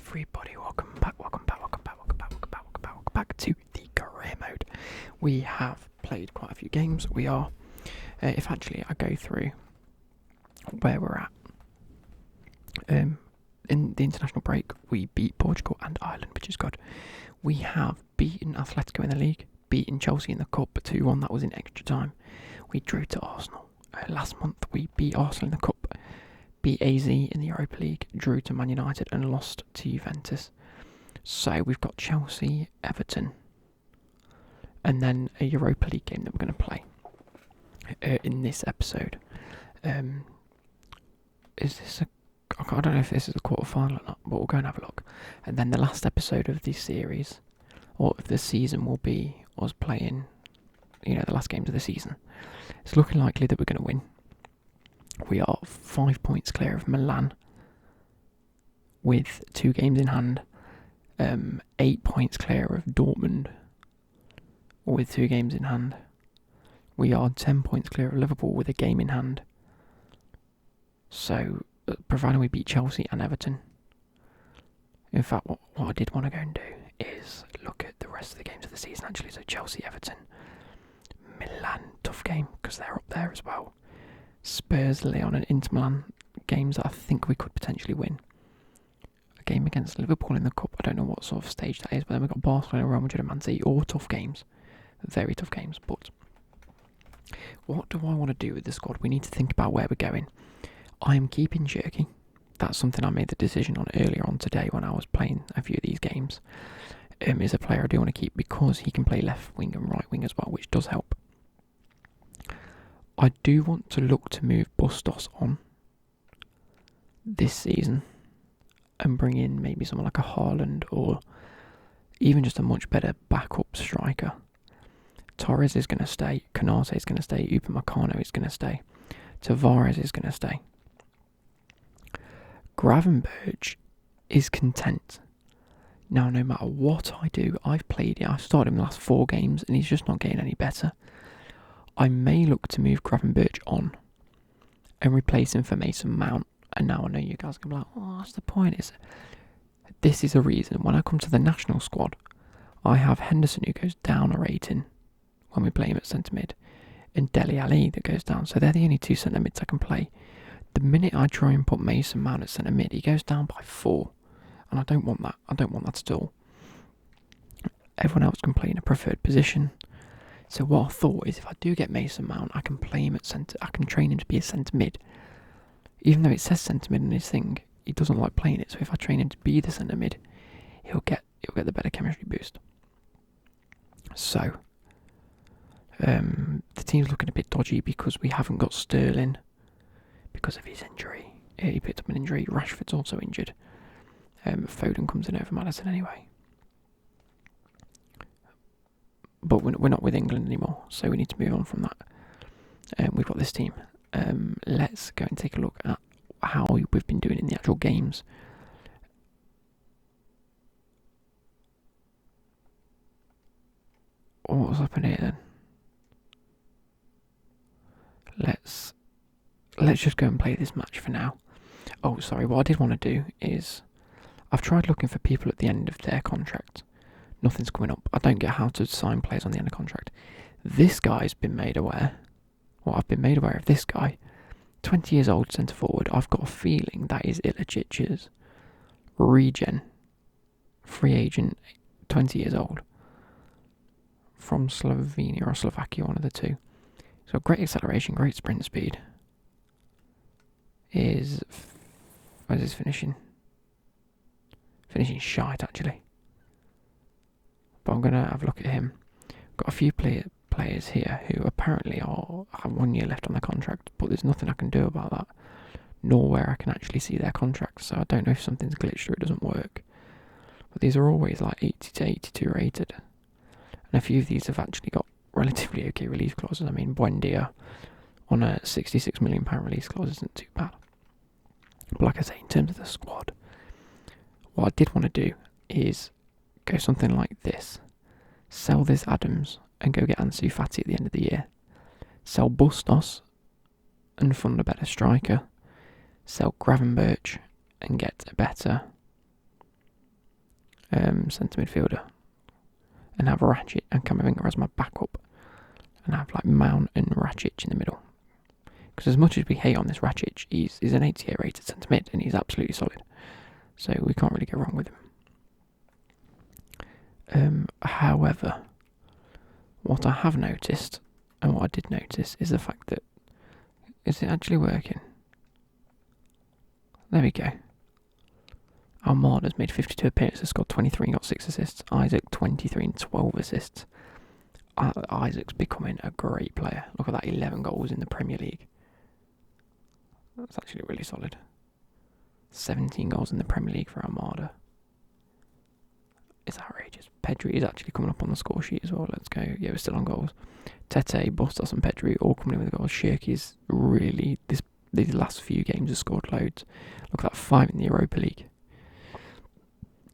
everybody, welcome back to the career mode. We have played quite a few games. We are, if actually I go through where we're at, in the international break, we beat Portugal and Ireland, which is good. We have beaten Atletico in the league, beaten Chelsea in the cup 2-1, that was in extra time. We drew to Arsenal. Last month we beat Arsenal in the cup, beat AZ in the Europa League, drew to Man United and lost to Juventus. So we've got Chelsea, Everton, and then a Europa League game that we're going to play in this episode. Is this a... I don't know if this is a quarter-final or not, but we'll go and have a look. And then the last episode of this series, or of the season, will be us playing, the last games of the season. It's looking likely that we're going to win. We are 5 points clear of Milan with 2 games in hand. 8 points clear of Dortmund with 2 games in hand. We are 10 points clear of Liverpool with a game in hand. So, providing we beat Chelsea and Everton. In fact, what I did want to go and do is look at the rest of the games of the season actually. So Chelsea, Everton, Milan, tough game because they're up there as well. Spurs, Lyon and Inter Milan, games that I think we could potentially win. A game against Liverpool in the Cup, I don't know what sort of stage that is, but then we've got Barcelona, Real Madrid and Man City, all tough games. Very tough games, but what do I want to do with the squad? We need to think about where we're going. I am keeping Cherky. That's something I made the decision on earlier on today when I was playing a few of these games. Is a player I do want to keep because he can play left wing and right wing as well, which does help. I do want to look to move Bustos on this season and bring in maybe someone like a Haaland or even just a much better backup striker. Torres is going to stay, Canate is going to stay, Upamecano is going to stay, Tavares is going to stay. Gravenberch is content. Now, no matter what I do, I've played it. I've started him the last 4 games and he's just not getting any better. I may look to move Gravenberch on and replace him for Mason Mount. And now I know you guys can be like, oh, that's the point. This is a reason. When I come to the national squad, I have Henderson who goes down a rating when we play him at centre mid, and Dele Alli that goes down. So they're the only 2 centre mids I can play. The minute I try and put Mason Mount at centre mid, he goes down by 4. And I don't want that. I don't want that at all. Everyone else can play in a preferred position. So what I thought is if I do get Mason Mount, I can play him at centre. I can train him to be a centre mid. Even though it says centre mid in his thing, he doesn't like playing it. So if I train him to be the centre mid, he'll get the better chemistry boost. So the team's looking a bit dodgy because we haven't got Sterling because of his injury. He picked up an injury. Rashford's also injured. Foden comes in over Maddison anyway. But we're not with England anymore, so we need to move on from that. We've got this team. Let's go and take a look at how we've been doing in the actual games. What's happened here then? Let's just go and play this match for now. Oh, sorry, what I did want to do is I've tried looking for people at the end of their contract. Nothing's coming up. I don't get how to sign players on the end of contract. This guy's been made aware. Well, I've been made aware of this guy. 20 years old, centre forward. I've got a feeling that is Ilicić's regen. Free agent, 20 years old. From Slovenia or Slovakia, one of the two. So great acceleration, great sprint speed. Where's his finishing? Finishing shite, actually. But I'm going to have a look at him. Got a few players here who apparently have 1 year left on their contract, but there's nothing I can do about that, nor where I can actually see their contracts, so I don't know if something's glitched or it doesn't work. But these are always like 80 to 82 rated, and a few of these have actually got relatively okay release clauses. I mean, Buendia on a £66 million release clause isn't too bad. But like I say, in terms of the squad, what I did want to do is go something like this. Sell this Adams and go get Ansu Fati at the end of the year. Sell Bustos and fund a better striker. Sell Gravenberch and get a better centre midfielder, and have Ratchet and Camavinga as my backup, and have like Mount and Ratchet in the middle. Because as much as we hate on this Ratchet, he's an 88 rated centre mid, and he's absolutely solid. So we can't really go wrong with him. However, what I have noticed, and what I did notice, is the fact that, is it actually working? There we go. Almada's made 52 appearances, scored 23 and got 6 assists. Isaac 23 and 12 assists. Isaac's becoming a great player. Look at that, 11 goals in the Premier League. That's actually really solid. 17 goals in the Premier League for Almada. It's outrageous. Pedri is actually coming up on the score sheet as well. Let's go. Yeah, we're still on goals. Tete, Bustos and Pedri all coming in with goals. Shirky's really, these last few games have scored loads. Look at that, 5 in the Europa League.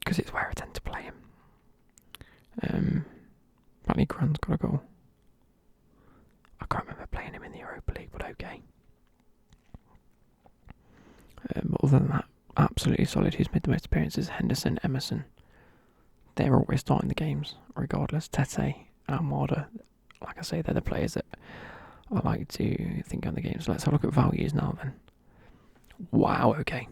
Because it's where I tend to play him. Apparently Grant's got a goal. I can't remember playing him in the Europa League, but okay. But other than that, absolutely solid. Who's made the most appearances? Henderson, Emerson. They're always starting the games, regardless. Tete and Almada, like I say, they're the players that I like to think on the games. So let's have a look at values now then. Wow, okay.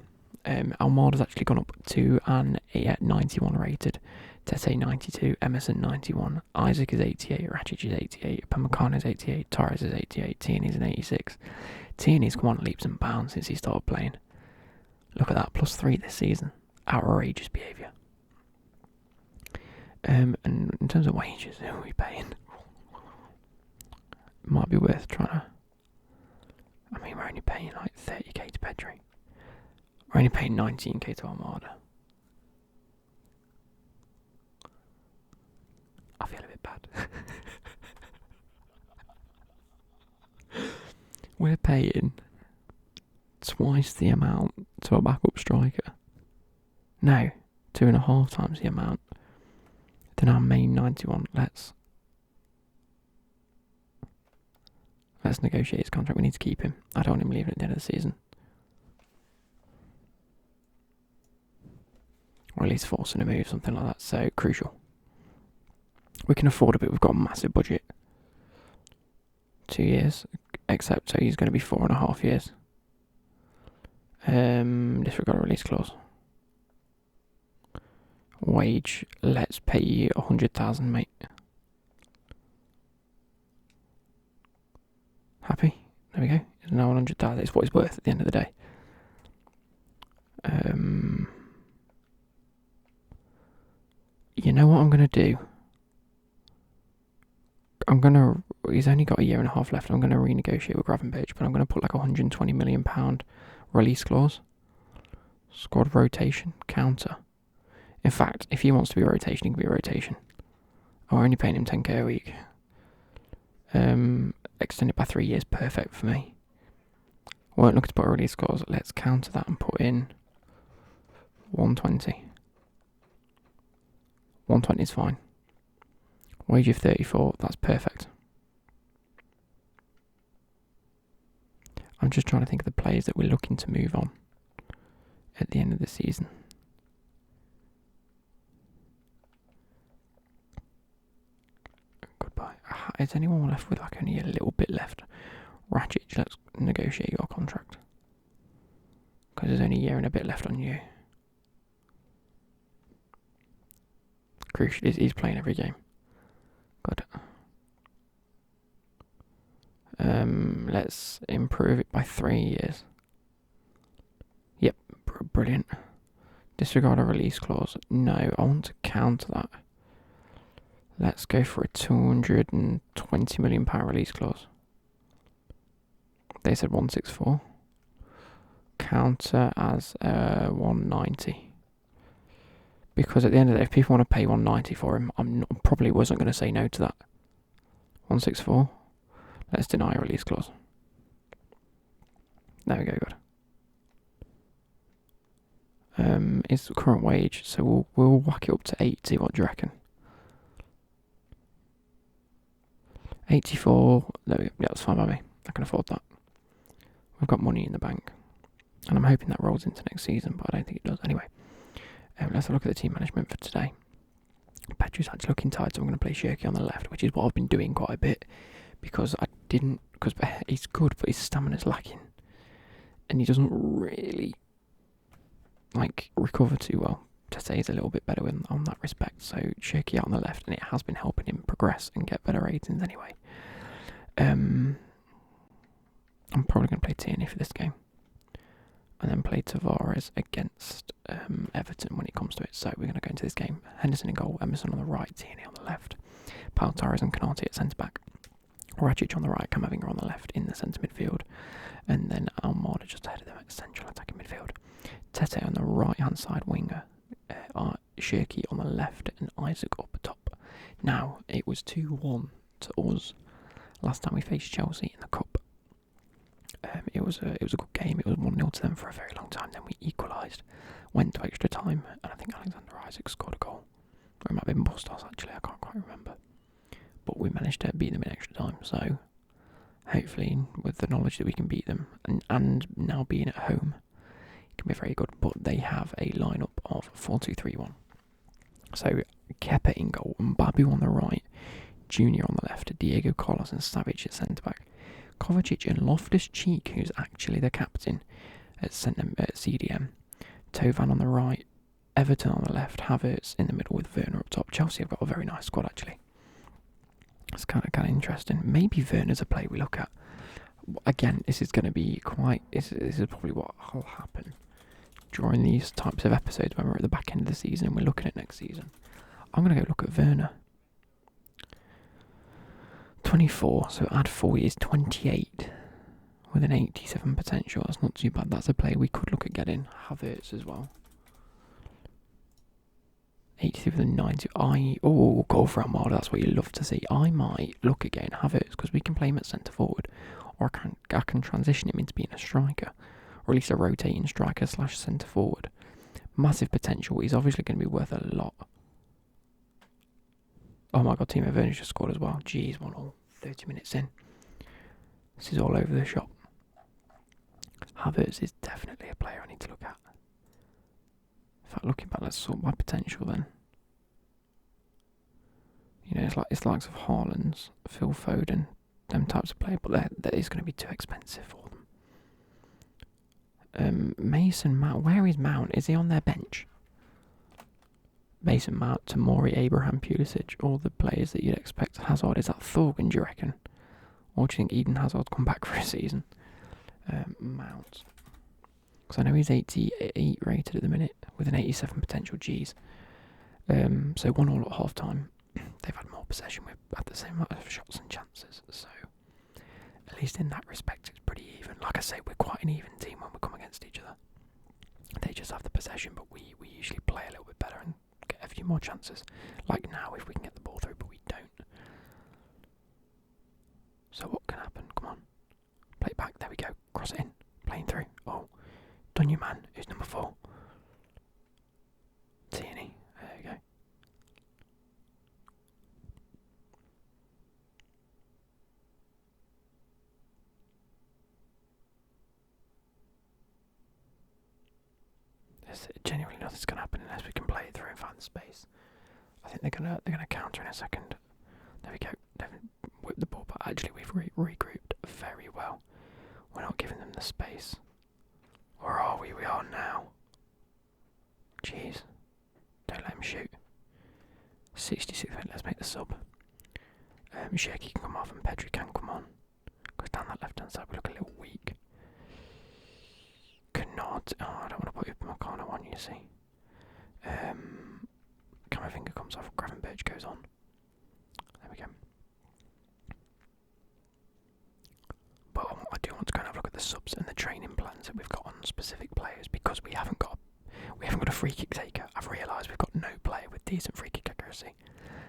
Almada's actually gone up to an 91 rated. Tete 92, Emerson 91, Isaac is 88, Ratchet is 88, Pamecano is 88, Torres is 88, Tierney's an 86. Tierney's come on leaps and bounds since he started playing. Look at that, +3 this season. Outrageous behaviour. And in terms of wages, who are we paying? Might be worth trying to... I mean, we're only paying like 30k to Pedri. We're only paying 19k to Almada. I feel a bit bad. We're paying twice the amount to a backup striker. No, 2.5 times the amount than our main 91. Let's negotiate his contract. We need to keep him. I don't want him leaving at the end of the season. Or at least forcing a move, something like that. So, crucial. We can afford a bit. We've got a massive budget. 2 years. Except, so he's going to be 4.5 years. Disregard a release clause. Wage. Let's pay you 100,000, mate. Happy? There we go. It's now 100,000. It's what it's worth at the end of the day. You know what I'm going to do? He's only got a year and a half left. I'm going to renegotiate with Gravenberch, but I'm going to put like a £120 million release clause. Squad rotation, counter. In fact, if he wants to be a rotation, he can be a rotation. Oh, we're only paying him 10k a week. Extend it by 3 years, perfect for me. Won't look to put a release clause. Let's counter that and put in 120. 120 is fine. Wage of 34, that's perfect. I'm just trying to think of the players that we're looking to move on at the end of the season. Goodbye. Is anyone left with like only a little bit left? Ratchet, let's negotiate your contract. Because there's only a year and a bit left on you. Crucial, he's playing every game. Good. Let's improve it by 3 years. Yep, brilliant. Disregard a release clause. No, I want to counter that. Let's go for a £220 million release clause. They said 164. Counter as 190. Because at the end of the day, if people want to pay 190 for him, probably wasn't going to say no to that. 164. Let's deny a release clause. There we go, good. It's the current wage, so we'll whack it up to 80. What do you reckon? 84. There we go. Yeah, that's fine by me. I can afford that. We've got money in the bank, and I'm hoping that rolls into next season, but I don't think it does anyway. Let's have a look at the team management for today. Petri's actually looking tired, so I'm going to play Shirky on the left, which is what I've been doing quite a bit because he's good, but his stamina's lacking, and he doesn't really recover too well. Tete is a little bit better on that respect, so Shirky out on the left, and it has been helping him progress and get better ratings anyway. I'm probably going to play Tierney for this game, and then play Tavares against Everton when it comes to it. So we're going to go into this game. Henderson in goal, Emerson on the right, Tierney on the left, Pau Torres and Canati at centre back, Rajic on the right, Camavinga on the left in the centre midfield, and then Almada just ahead of them at central attacking midfield. Tete on the right hand side winger, Shirky on the left, and Isaac up top. Now it was 2-1 to us last time we faced Chelsea in the cup. It was a good game. It was 1-0 to them for a very long time. Then we equalised, went to extra time, and I think Alexander Isaac scored a goal. Or it might have been Bustos actually, I can't quite remember. But we managed to beat them in extra time, so hopefully with the knowledge that we can beat them, and now being at home, it can be very good. But they have a lineup of 4-2-3-1. So Kepa in goal, Mbabu on the right, Junior on the left, Diego Carlos and Savage at centre back, Kovacic and Loftus-Cheek, who's actually the captain at CDM, Tovan on the right, Everton on the left, Havertz in the middle with Werner up top. Chelsea have got a very nice squad actually. It's kind of interesting. Maybe Werner's a play we look at. Again, this is going to be this is probably what will happen during these types of episodes when we're at the back end of the season and we're looking at next season. I'm going to go look at Werner. 24, so add 4 is 28 with an 87 potential. That's not too bad. That's a play we could look at getting. Havertz as well. 83 with a 90. Goal for Almada. That's what you love to see. I might look at getting Havertz because we can play him at centre forward, or I can transition him into being a striker, or at least a rotating striker / centre forward. Massive potential. He's obviously going to be worth a lot. Oh my god, Timo Werner just scored as well. Jeez, 1-1, 30 minutes in. This is all over the shop. Havertz is definitely a player I need to look at. In fact, looking back, let's sort my potential then. You know, it's like of Haaland's, Phil Foden, them types of players, but that is going to be too expensive for them. Mason Mount, where is Mount? Is he on their bench? Mason Mount, Tamori, Abraham, Pulisic, all the players that you'd expect. Hazard, is that Thorgan, do you reckon? Or do you think Eden Hazard's come back for a season? Mount. Because I know he's 88 rated at the minute, with an 87 potential Gs. So 1-1 at half time. They've had more possession, we've had the same amount of shots and chances. So at least in that respect it's pretty even. Like I say, we're quite an even team when we come against each other. They just have the possession, but we usually play a little bit better and get a few more chances. Like now, if we can get the ball through, but we don't. So what can happen? Come on. Play it back. There we go. Cross it in. Playing through. Oh. Done you, man. Who's number 4? Tierney. There you go. There's genuinely nothing's going to happen unless we can play it through and find the space. I think they're gonna counter in a second. There we go. They've whipped the ball, but actually we've regrouped very well. We're not giving them the space. Where are we? We are now. Jeez. Don't let him shoot. 66 minutes, let's make the sub. Shirky can come off and Pedri can come on. Because down that left hand side we look a little weak. Cannot. Oh, I don't want to put Upamecano on, you see. Camavinga comes off, Gravenberch goes on. There we go. But I do want to go and have a look at the subs and the training plans that we've got on specific players, because we haven't got a free kick taker. I've realised we've got no player with decent free kick accuracy,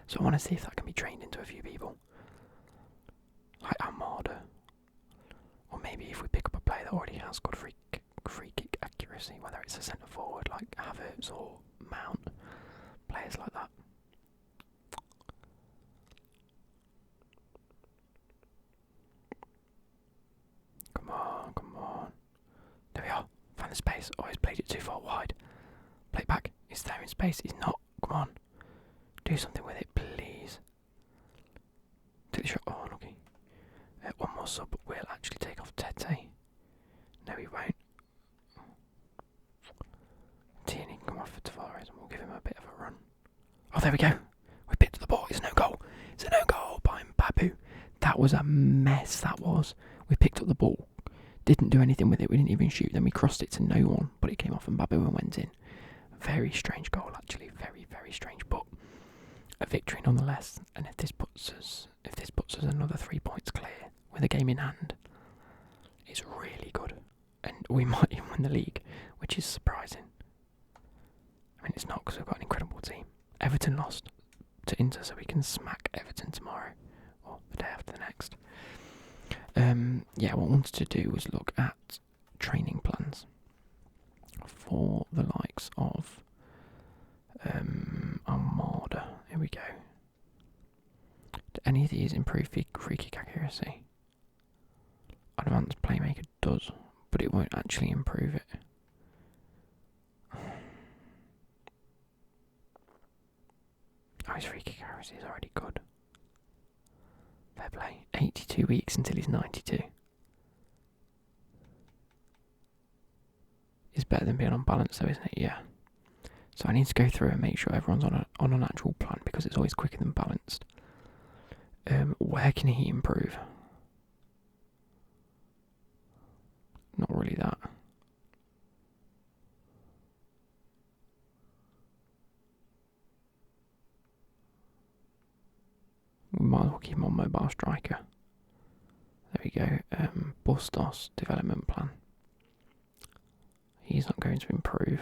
so I want to see if that can be trained into a few people, like Almada, or maybe if we pick up a player that already has got free kick accuracy, whether it's a centre forward like Havertz or Mount, players like that. Come on. There we are. Found the space. Oh, he's played it too far wide. Play it back. It's there in space. He's not. Come on. Do something with it, please. Take the shot. Oh, unlucky. One more sub. We'll actually take off Tete. No, he won't. Tierney can come off for Tavares and we'll give him a bit of a run. Oh, there we go. We picked up the ball. It's no goal. It's a no goal by Mbabu. That was a mess, that was. We picked up the ball. Didn't do anything with it. We didn't even shoot. Then we crossed it to no one, but it came off Mbabu and went in. Very strange goal, actually. Very, very strange. But a victory nonetheless. And if this puts us another 3 points clear with a game in hand, it's really good. And we might even win the league, which is surprising. I mean, it's not because we've got an incredible team. Everton lost to Inter, so we can smack Everton tomorrow, or the day after the next. Yeah, what I wanted to do was look at training plans for the likes of Armada. Here we go. Do any of these improve free kick accuracy? Advanced Playmaker does, but it won't actually improve it. Oh, his free kick accuracy is already good. Fair play. 82 weeks until he's 92. It's better than being on balance though, isn't it? Yeah. So I need to go through and make sure everyone's on an actual plan because it's always quicker than balanced. Where can he improve? Not really that. We might as well keep him on mobile striker. There we go. Bustos development plan. He's not going to improve.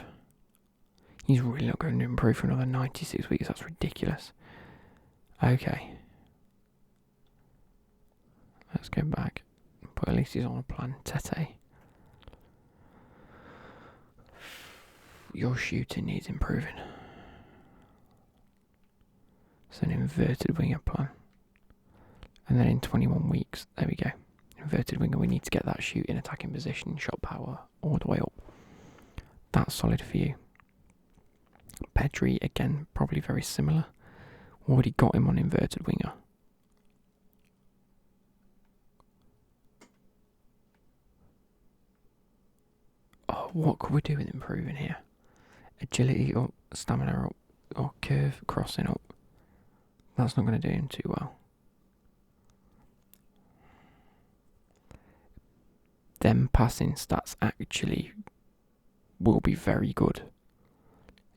He's really not going to improve for another 96 weeks. That's ridiculous. Okay. Let's go back. But at least he's on a plan. Tete. Your shooting needs improving. So an inverted winger plan. And then in 21 weeks, there we go. Inverted winger, we need to get that shooting, attacking position, shot power, all the way up. That's solid for you. Pedri, again, probably very similar. Already got him on inverted winger. Oh, what could we do with improving here? Agility up, stamina up, or curve crossing up. That's not going to do him too well. Them passing stats actually will be very good.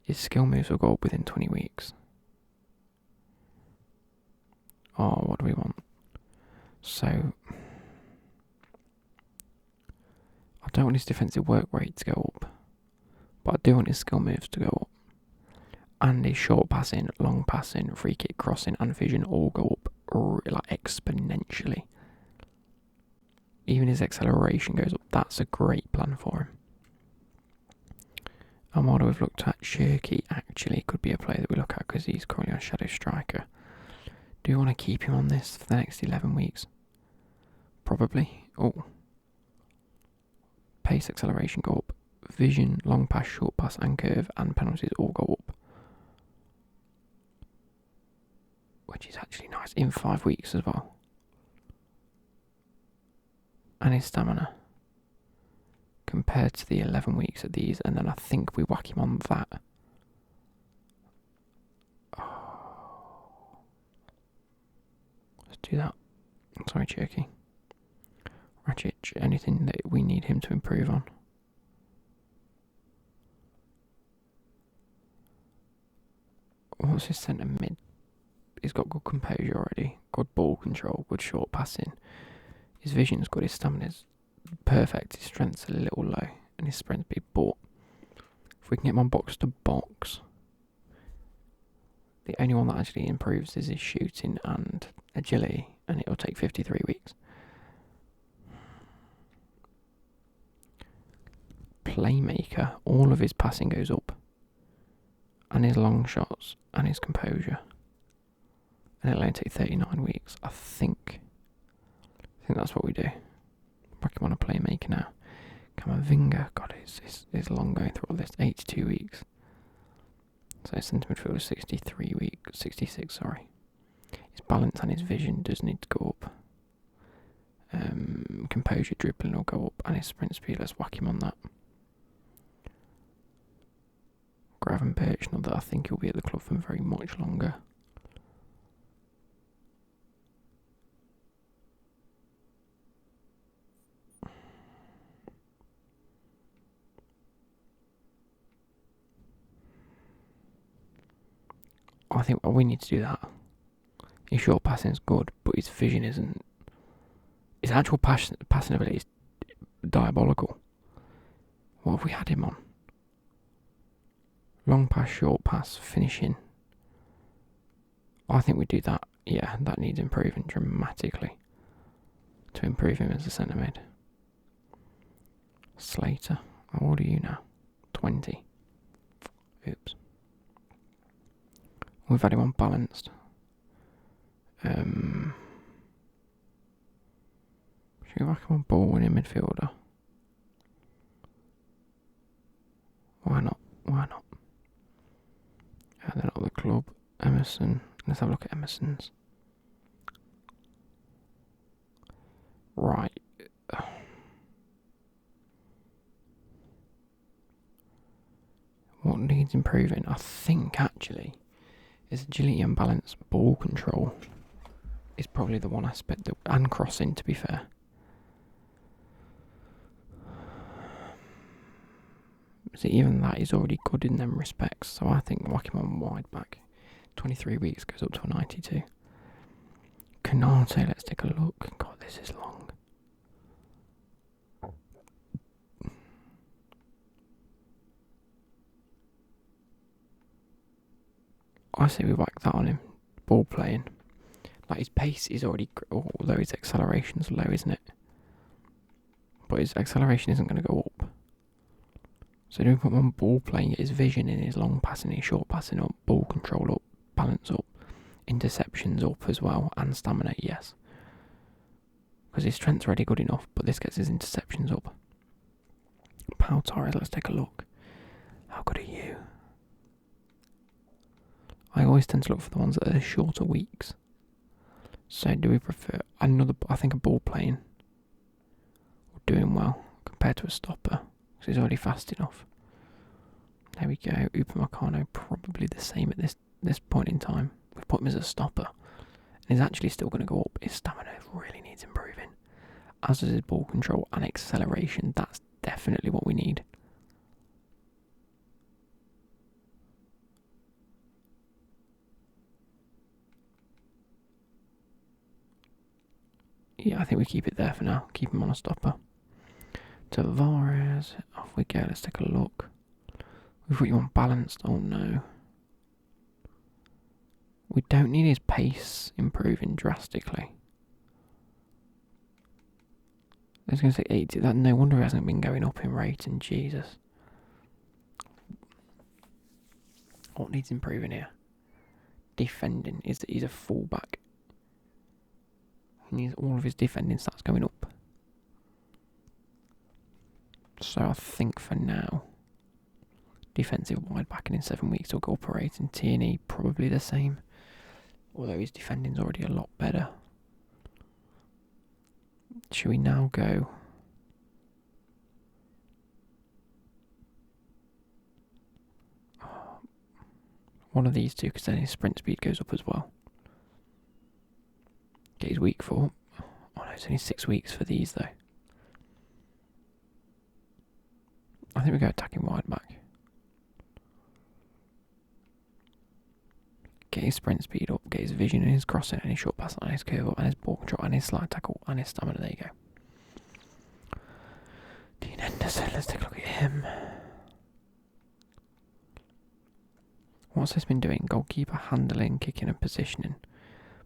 His skill moves will go up within 20 weeks. Oh, what do we want? So, I don't want his defensive work rate to go up, but I do want his skill moves to go up. And his short passing, long passing, free kick crossing and vision all go up like exponentially. Even his acceleration goes up. That's a great plan for him. Armada we've looked at. Shirky actually could be a player that we look at because he's currently on Shadow Striker. Do you want to keep him on this for the next 11 weeks? Probably. Oh. Pace, acceleration go up. Vision, long pass, short pass and curve and penalties all go up. Which is actually nice. In 5 weeks as well. And his stamina. Compared to the 11 weeks of these. And then I think we whack him on that. Oh. Let's do that. Sorry, Cherky. Ratchet, anything that we need him to improve on. What's his centre mid? He's got good composure already. Good ball control. Good short passing. His vision's good. His stamina's perfect. His strength's a little low. And his sprint's big. But if we can get him on box to box, the only one that actually improves is his shooting and agility. And it'll take 53 weeks. Playmaker. All of his passing goes up. And his long shots. And his composure. And it'll only take 39 weeks. I think that's what we do. Back him on a playmaker now. Camavinga, God, it's long going through all this. 82 weeks. So centre midfielder 66, sorry. His balance and his vision does need to go up. Composure, dribbling will go up, and his sprint speed, let's whack him on that. Gravenberch, not that I think he'll be at the club for very much longer. I think we need to do that. His short passing is good, but his vision isn't. His actual passing ability is diabolical. What have we had him on? Long pass, short pass, finishing. I think we do that. Yeah, that needs improving dramatically to improve him as a centre mid. Slater, how old are you now? 20. Oops. We've had him on balanced. Should we whack him on ball winning midfielder? Why not? Why not? And then at the club, Emerson. Let's have a look at Emerson's. Right. What needs improving? I think actually is agility and balance. Ball control is probably the one aspect that, and crossing, to be fair. So even that is already good in them respects. So I think whack him on wide back. 23 weeks goes up to a 92. Canate, let's take a look. God, this is long. I say we whack that on him. Ball playing. Like his pace is already, although his acceleration's low, isn't it? But his acceleration isn't going to go up. So do we put him on ball playing, get his vision in, his long passing, his short passing up, ball control up, balance up, interceptions up as well, and stamina, yes. Because his strength's already good enough, but this gets his interceptions up. Pau Torres, let's take a look. How good are you? I always tend to look for the ones that are shorter weeks. So do we prefer another, I think a ball playing, or doing well, compared to a stopper, because he's already fast enough. There we go, Upamecano probably the same at this point in time. We've put him as a stopper, and he's actually still going to go up. His stamina really needs improving, as does his ball control and acceleration. That's definitely what we need. Yeah, I think we keep it there for now. Keep him on a stopper. Tavares, off we go. Let's take a look. We've got you on balanced. Oh no. We don't need his pace improving drastically. I was going to say 80. That, no wonder he hasn't been going up in rating. Jesus. What needs improving here? Defending. He's a fullback. He needs all of his defending stats going up. So I think for now, defensive wide backing in 7 weeks will go up a rating. Tierney probably the same, although his defending's already a lot better. Should we now go? One of these two, because then his sprint speed goes up as well. Get his week for. Oh no, it's only 6 weeks for these though. I think we go attacking wide back. Get his sprint speed up, get his vision and his crossing and his short pass and his curve up and his ball control and his slide tackle and his stamina. There you go. Dean Henderson, let's take a look at him. What's this been doing? Goalkeeper handling, kicking and positioning.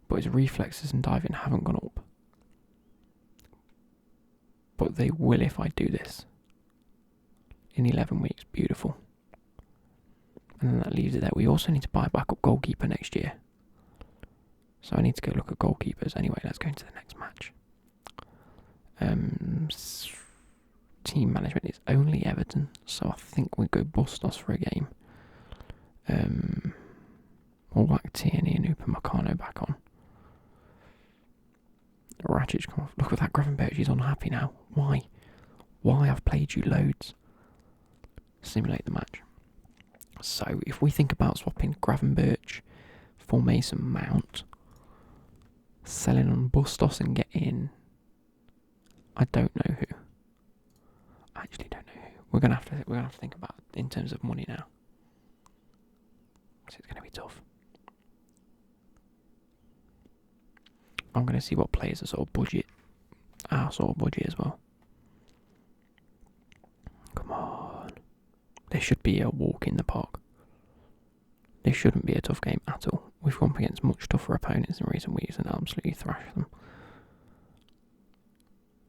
But his reflexes and diving haven't gone up. But they will if I do this. In 11 weeks, beautiful. And then that leaves it there. We also need to buy a backup goalkeeper next year. So I need to go look at goalkeepers. Anyway, let's go into the next match. Team management is only Everton, so I think we go Bustos for a game. Tierney and Upamecano back on. Ratchet's come off. Look at that Gravenberch, he's unhappy now. Why? Why? I've played you loads. Simulate the match. So, if we think about swapping Gravenberch for Mason Mount, selling on Bustos and getting... I don't know who. I actually don't know who. We're gonna have to think about it in terms of money now. So it's gonna be tough. I'm gonna see what players are sort of budget. Our sort of budget as well. Come on. This should be a walk in the park. This shouldn't be a tough game at all. We've gone up against much tougher opponents in recent weeks and absolutely thrashed them.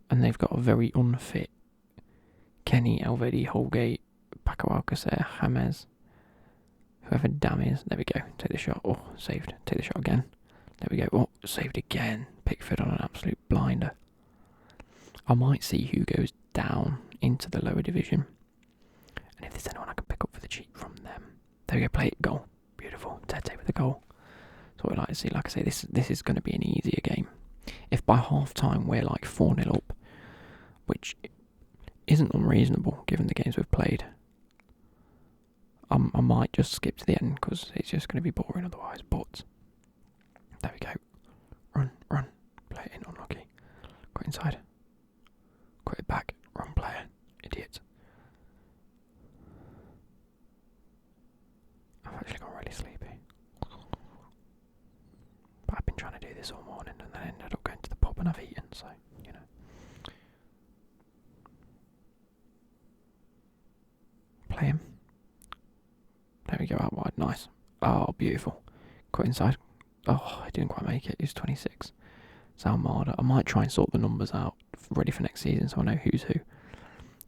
And they've got a very unfit Kenny, Elvedi, Holgate, Paco Alcacer, James, whoever Dam is. There we go. Take the shot. Oh, saved. Take the shot again. There we go. Oh, saved again. Pickford on an absolute blinder. I might see who goes down into the lower division. And if there's anyone I can pick up for the cheap from them. There we go. Play it. Goal. Beautiful. Tete with the goal. That's what we like to see. Like I say, this is going to be an easier game. If by half time we're like 4-0 up, which isn't unreasonable given the games we've played, I might just skip to the end because it's just going to be boring otherwise. But there we go. Run. Play it in. Unlucky. Got inside. Got it back. Wrong player. Idiot. I've actually got really sleepy. But I've been trying to do this all morning and then ended up going to the pub and I've eaten, so, you know. Play him. There we go, out wide, nice. Oh, beautiful. Cut inside. Oh, I didn't quite make it. He was 26. Zalmada. I might try and sort the numbers out ready for next season so I know who's who.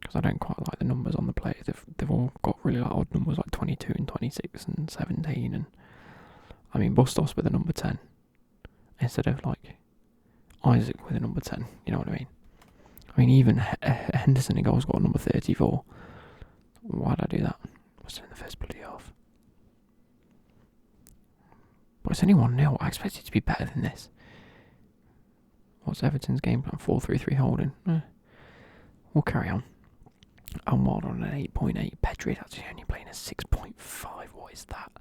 Because I don't quite like the numbers on the players. They've all got really like odd numbers like 22 and 26 and 17. And I mean, Bustos with a number 10 instead of like Isaac with a number 10. You know what I mean? I mean, even Henderson in goal's got a number 34. Why'd I do that? Was in the first bloody half. But it's only 1-0. I expect it to be better than this. What's Everton's game plan? 4-3-3 holding. We'll carry on. Almard on an 8.8. Pedri actually only playing a 6.5. What is that?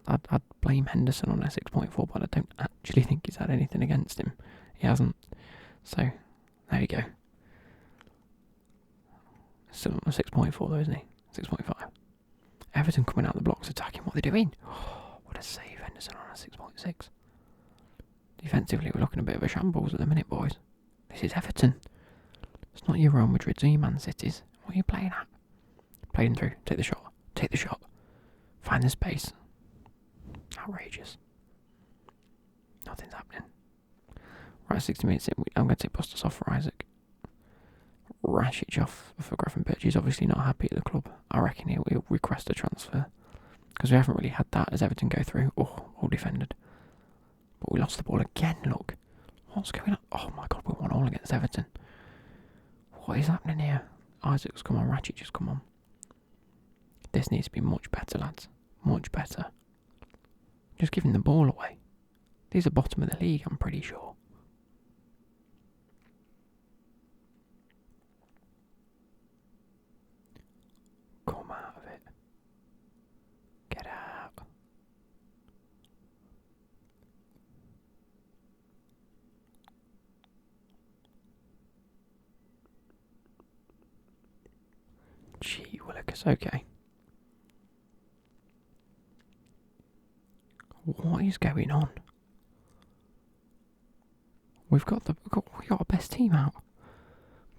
I'd blame Henderson on a 6.4, but I don't actually think he's had anything against him. He hasn't. So, there you go. Still on a 6.4 though, isn't he? 6.5. Everton coming out the blocks attacking. What are they doing? Oh, what a save. Henderson on a 6.6. Defensively, we're looking a bit of a shambles at the minute, boys. This is Everton. It's not your Real Madrid's or your Man City's. What are you playing at? Play him through. Take the shot. Take the shot. Find the space. Outrageous. Nothing's happening. Right, 60 minutes in. I'm going to take Bustos off for Isaac. Rašić off for Gravenberch. He's obviously not happy at the club. I reckon he'll request a transfer. Because we haven't really had that as Everton go through. Oh, all defended. But we lost the ball again, look. What's going on? Oh my god, we're 1-1 against Everton. What is happening here? Isaac's come on, Rašić has come on. This needs to be much better, lads. Much better. Just giving the ball away. These are bottom of the league, I'm pretty sure. Come out of it. Get out. Gee, Willikers, okay. What is going on? We got our best team out.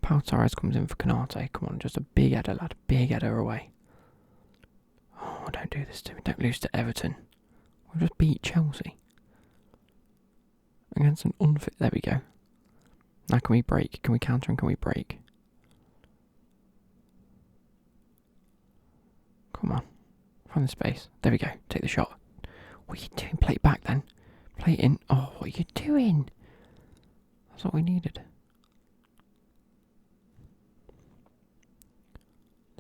Pau Torres comes in for Canate. Come on, just a big header, lad. Big header away. Oh, don't do this to me. Don't lose to Everton. We'll just beat Chelsea. Against an unfit... There we go. Now can we break? Can we counter and can we break? Come on. Find the space. There we go. Take the shot. What are you doing? Play it back then. Play it in. Oh, what are you doing? That's what we needed.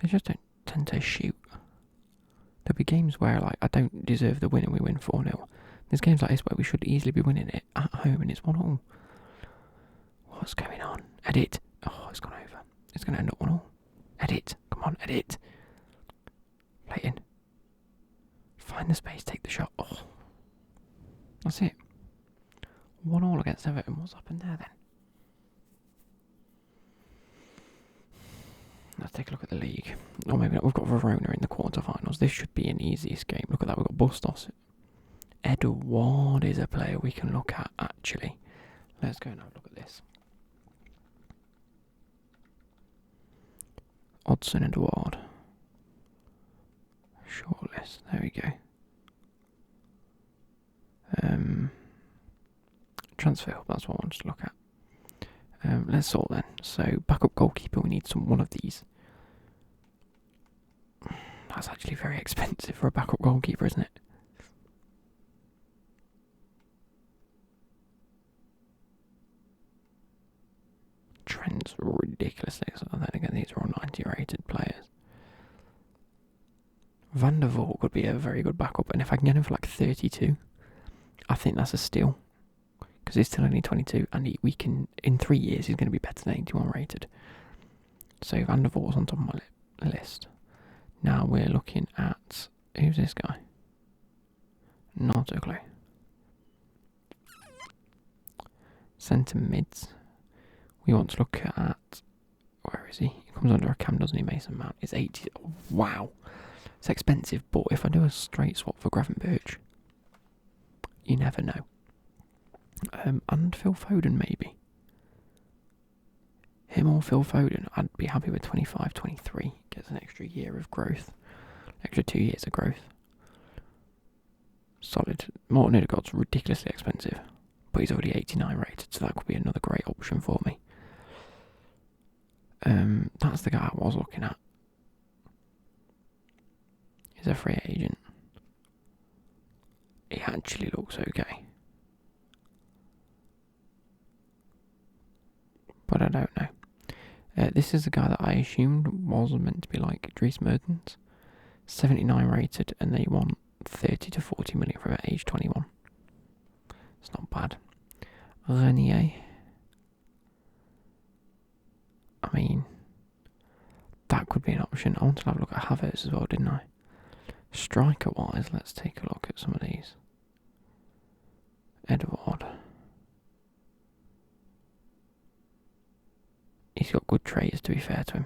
They just don't tend to shoot. They'll be games where like I don't deserve the win and we win 4-0. There's games like this where we should easily be winning it at home and it's 1-1. What's going on? Edit. Oh, it's gone over. It's going to end up 1-1. Edit. Come on, edit. Play in. Find the space, take the shot. Oh. That's it. 1-1 against Everton. What's happened there then? Let's take a look at the league. Or maybe not. We've got Verona in the quarterfinals. This should be an easiest game. Look at that. We've got Bustos. Edouard is a player we can look at, actually. Let's go and have a look at this. Odson Edouard. Shortlist. There we go. Transfer hub, that's what I wanted to look at. Let's sort then. So, backup goalkeeper, we need one of these. That's actually very expensive for a backup goalkeeper, isn't it? Trent's ridiculously expensive. And then again, these are all 90 rated players. Van der Vaart could be a very good backup, and if I can get him for like 32, I think that's a steal. Because he's still only 22, and we can, in 3 years, he's going to be better than 81 rated. So Van der Vaart's on top of my list. Now we're looking at, who's this guy? Not a clue. Centre mids. We want to look at, where is he? He comes under a cam, doesn't he? Mason Mount is 80. Oh, wow. It's expensive, but if I do a straight swap for Gravenberch, you never know. And Phil Foden, maybe. Him or Phil Foden, I'd be happy with 25, 23. Gets an extra year of growth. Extra 2 years of growth. Solid. Morten Ødegaard's ridiculously expensive, but he's already 89 rated, so that could be another great option for me. That's the guy I was looking at. He's a free agent. He actually looks okay. But I don't know. This is the guy that I assumed was meant to be like Dries Mertens. 79 rated, and they want 30 to 40 million for about age 21. It's not bad. Renier. I mean, that could be an option. I wanted to have a look at Havertz as well, didn't I? Striker wise, let's take a look at some of these. Edouard. He's got good traits, to be fair to him.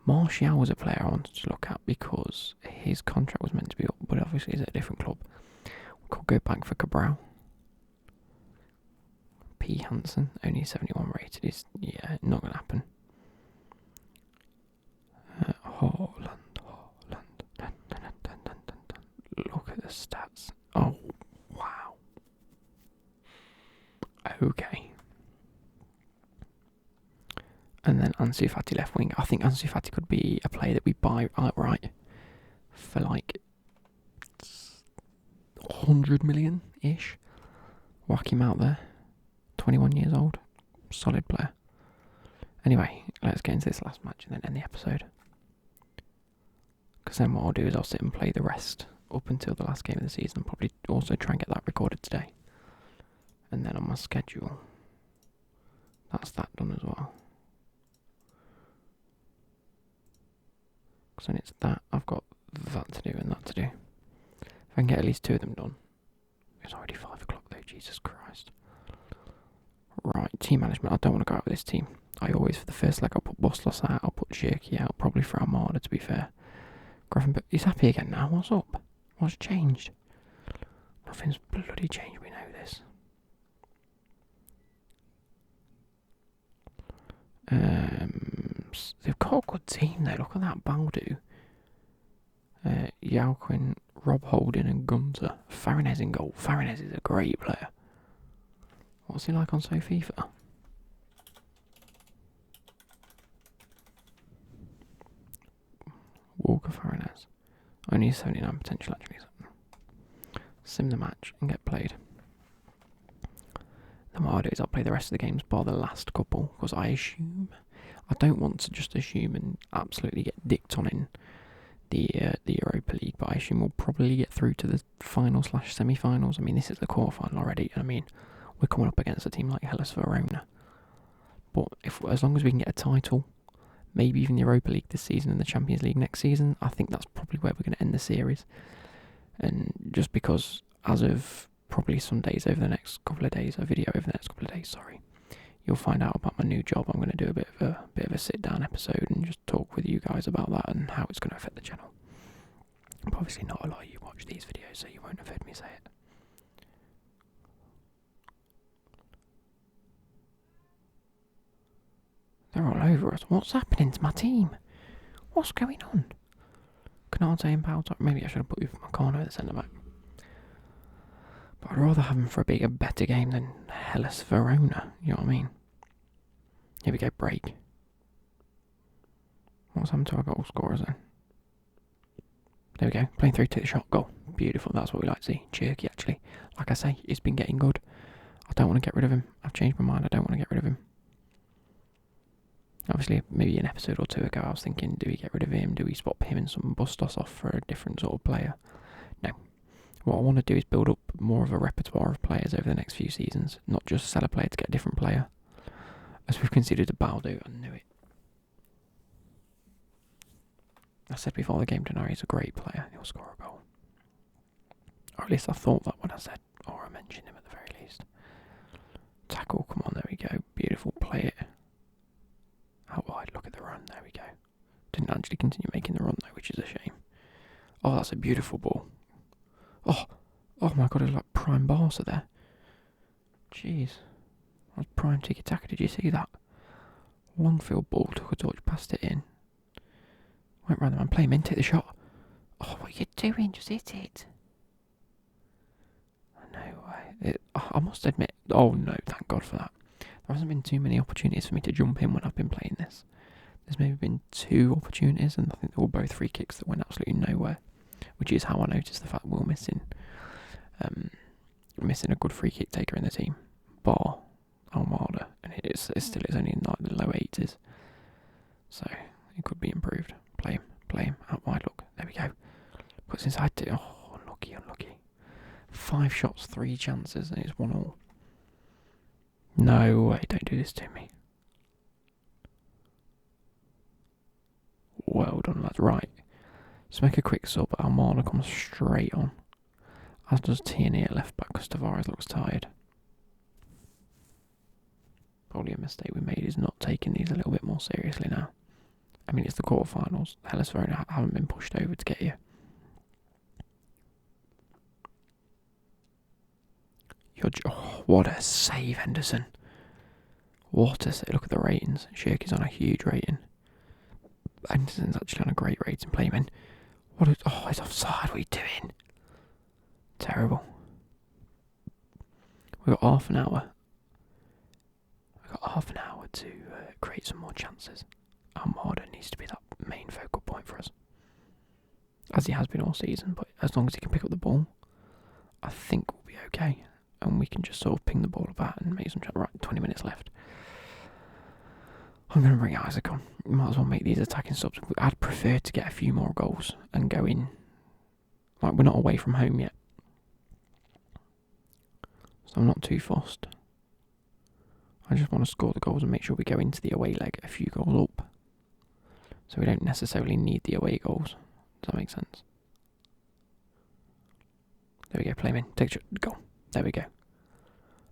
Martial was a player I wanted to look at because his contract was meant to be up, but obviously he's at a different club. We could go back for Cabral. P. Hansen, only 71 rated. Is not going to happen. Haaland. Look at the stats. Oh, wow. Okay. And then Ansu Fati left wing. I think Ansu Fati could be a player that we buy outright for like 100 million-ish. Whack him out there. 21 years old. Solid player. Anyway, let's get into this last match and then end the episode. Because then what I'll do is I'll sit and play the rest up until the last game of the season. Probably also try and get that recorded today. And then on my schedule, that's that done as well. Because when it's that, I've got that to do and that to do. If I can get at least 2 of them done. It's already 5 o'clock though, Jesus Christ. Right, team management. I don't want to go out with this team. I always, for the first leg, I'll put Bustos out, I'll put Shirky out, probably for Armada, to be fair. Gravenberch, he's happy again now. What's up? What's changed? Nothing's bloody changed, we know this. They've got a good team though. Look at that Baldu. Yauquin, Rob Holding and Gunter. Farinez in goal. Farinez is a great player. What's he like on FIFA? Walker Farinez. Only 79 potential actually. Sim the match and get played. Then what I'll do is I'll play the rest of the games bar the last couple, because I don't want to just assume and absolutely get dicked on in the Europa League, but I assume we'll probably get through to the final/semi-finals. I mean, this is the quarterfinal already, and I mean, we're coming up against a team like Hellas Verona. But as long as we can get a title, maybe even the Europa League this season and the Champions League next season, I think that's probably where we're going to end the series. And just because, as of probably some days over the next couple of days, a video over the next couple of days, you'll find out about my new job. I'm going to do a bit of a sit down episode and just talk with you guys about that and how it's going to affect the channel. But obviously, not a lot of you watch these videos, so you won't have heard me say it. They're all over us. What's happening to my team? What's going on? Canate and Powell. Maybe I should have put you for Meccano at the centre back. But I'd rather have him for a better game than Hellas Verona. You know what I mean? Here we go, break. What's happened to our goal scorers then? There we go. Playing through, take the shot, goal. Beautiful, that's what we like to see. Jerky, actually. Like I say, it's been getting good. I don't want to get rid of him. I've changed my mind, I don't want to get rid of him. Obviously, maybe an episode or two ago, I was thinking, do we get rid of him? Do we swap him and some Bustos off for a different sort of player? No. What I want to do is build up more of a repertoire of players over the next few seasons, not just sell a player to get a different player. As we've considered a Baldo, I knew it. I said before the game tonight, he's a great player, he'll score a goal. Or at least I thought that when I said, or I mentioned him at the very least. Tackle, come on, there we go, beautiful, play it. Out wide, look at the run, there we go. Didn't actually continue making the run though, which is a shame. Oh, that's a beautiful ball. Oh my god, it's like prime Barca there. Jeez. That was prime tiki-taka, did you see that? Long field ball, took a touch, passed it in. Went round the man, play him in, take the shot. Oh, what are you doing? Just hit it. No way. I must admit, oh no, thank God for that. There hasn't been too many opportunities for me to jump in when I've been playing this. There's maybe been 2 opportunities, and I think they were both free kicks that went absolutely nowhere. Which is how I noticed the fact we're missing a good free kick taker in the team. Bar Almada, and it still is only in like the low 80s. So it could be improved. Play him, out wide, look, there we go. Puts inside to, oh, unlucky. 5 shots, 3 chances, and it's 1-1. No way, don't do this to me. Well done, lads. Right. Let's make a quick sub. Almada comes straight on. As does Tierney at left back because Tavares looks tired. Probably a mistake we made is not taking these a little bit more seriously now. I mean, it's the quarterfinals. Hellas Verona haven't been pushed over to get here. Oh, what a save, Henderson. What a save. Look at the ratings. Shirky's on a huge rating. Henderson's actually on a great rating. Play him in. He's offside. What are you doing? Terrible. We've got half an hour. To create some more chances. Almada needs to be that main focal point for us. As he has been all season, but as long as he can pick up the ball, I think we'll be okay. And we can just sort of ping the ball about and make some chances. Right, 20 minutes left. I'm going to bring Isaac on. We might as well make these attacking subs. I'd prefer to get a few more goals and go in. Like, we're not away from home yet. So I'm not too fussed. I just want to score the goals and make sure we go into the away leg a few goals up. So we don't necessarily need the away goals. Does that make sense? There we go, play him in. Take a shot. Goal. There we go.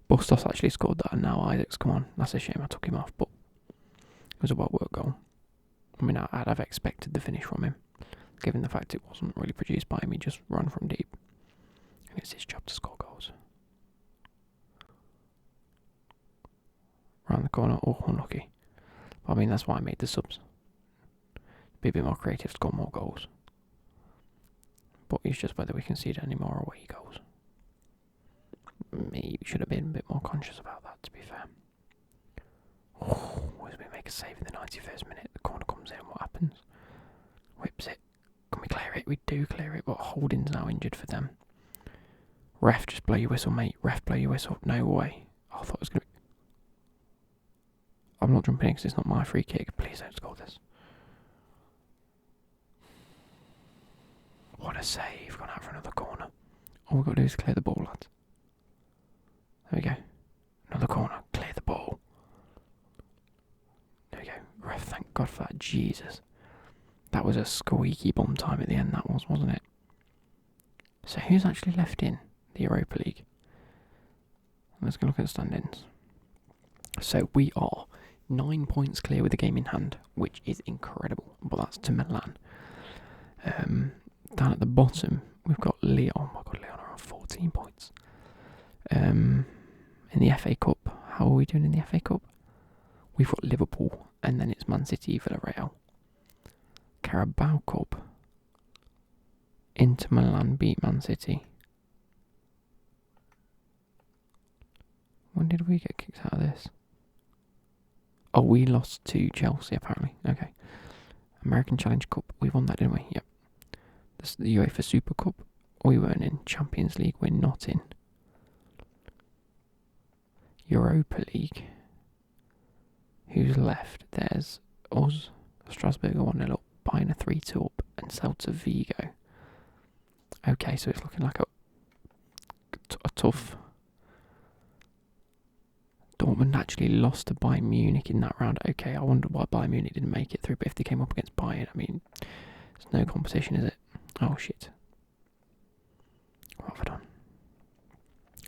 Bustos actually scored that and now Isaac's come on. That's a shame I took him off, but it was a well-worked goal. I mean, I'd have expected the finish from him, given the fact it wasn't really produced by him. He just run from deep. And it's his job to score goals. Round the corner, oh, unlucky. But I mean, that's why I made the subs. Be a bit more creative, score more goals. But it's just whether we concede any more away goals. Maybe we should have been a bit more conscious about that, to be fair. Oh, as we make a save in the 91st minute, the corner comes in, what happens? Whips it. Can we clear it? We do clear it, but Holding's now injured for them. Ref, just blow your whistle, mate. Ref, blow your whistle. No way. I thought it was going to be... I'm not jumping in because it's not my free kick. Please don't score this. what a save. Gone out for another corner. All we've got to do is clear the ball, lads. There we go. Another corner. Clear the ball. There we go. Ref, thank God for that. Jesus. That was a squeaky bum time at the end, that was, wasn't it? So who's actually left in the Europa League? Let's go look at the standings. So we are 9 points clear with the game in hand, which is incredible. But that's to Milan. Down at the bottom, we've got Lyon. Oh my God, Lyon are on 14 points. In the FA Cup, how are we doing in the FA Cup? We've got Liverpool, and then it's Man City, Villarreal. Carabao Cup. Inter Milan beat Man City. When did we get kicked out of this? Oh, we lost to Chelsea, apparently. Okay. American Challenge Cup. We won that, didn't we? Yep. This is the UEFA Super Cup. We weren't in. Champions League, we're not in. Europa League. Who's left? There's us. Strasbourg are 1-0 up. Bayern 3-2 up. And Celta Vigo. Okay, so it's looking like a tough... Dortmund actually lost to Bayern Munich in that round. Okay, I wonder why Bayern Munich didn't make it through, but if they came up against Bayern, I mean, there's no competition, is it? Oh, shit. What have I done?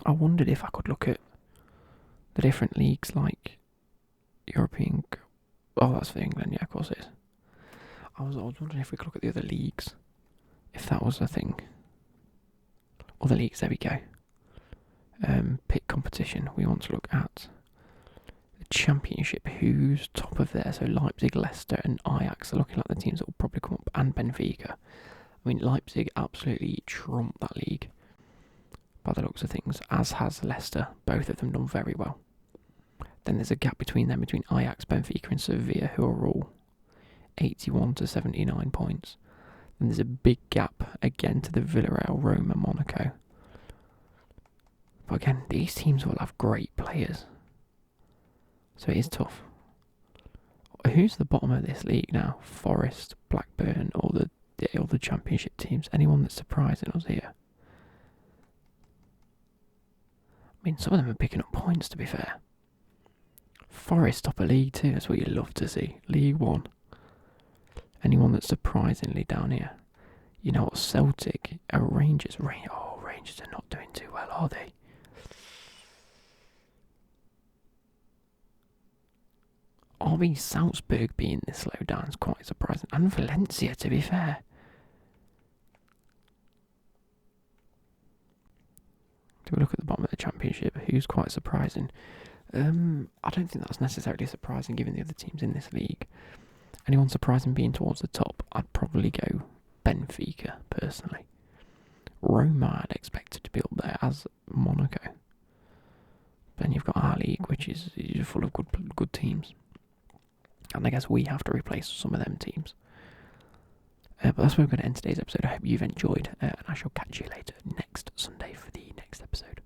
I wondered if I could look at the different leagues, like European... Oh, that's for England, yeah, of course it is. I was wondering if we could look at the other leagues, if that was a thing. Other leagues, there we go. Pick competition. We want to look at the Championship. Who's top of there? So Leipzig, Leicester and Ajax are looking like the teams that will probably come up, and Benfica. I mean, Leipzig absolutely trumped that league by the looks of things, as has Leicester. Both of them done very well. Then there's a gap between them, between Ajax, Benfica and Sevilla, who are all 81 to 79 points. Then there's a big gap again to the Villarreal, Roma, Monaco. But again, these teams will have great players. So it is tough. Who's the bottom of this league now? Forest, Blackburn, all the Championship teams. Anyone that's surprising us here? I mean, some of them are picking up points, to be fair. Forest top of League 2, that's what you love to see. League 1. Anyone that's surprisingly down here? You know what, Celtic, Rangers. Rangers are not doing too well, are they? RB Salzburg being this low down is quite surprising. And Valencia, to be fair. Do we look at the bottom of the Championship? Who's quite surprising? I don't think that's necessarily surprising given the other teams in this league. Anyone surprising being towards the top? I'd probably go Benfica, personally. Roma I'd expected to be up there, as Monaco. Then you've got our league, which is full of good teams. And I guess we have to replace some of them teams. But that's where we're going to end today's episode. I hope you've enjoyed, and I shall catch you later next Sunday for the next episode.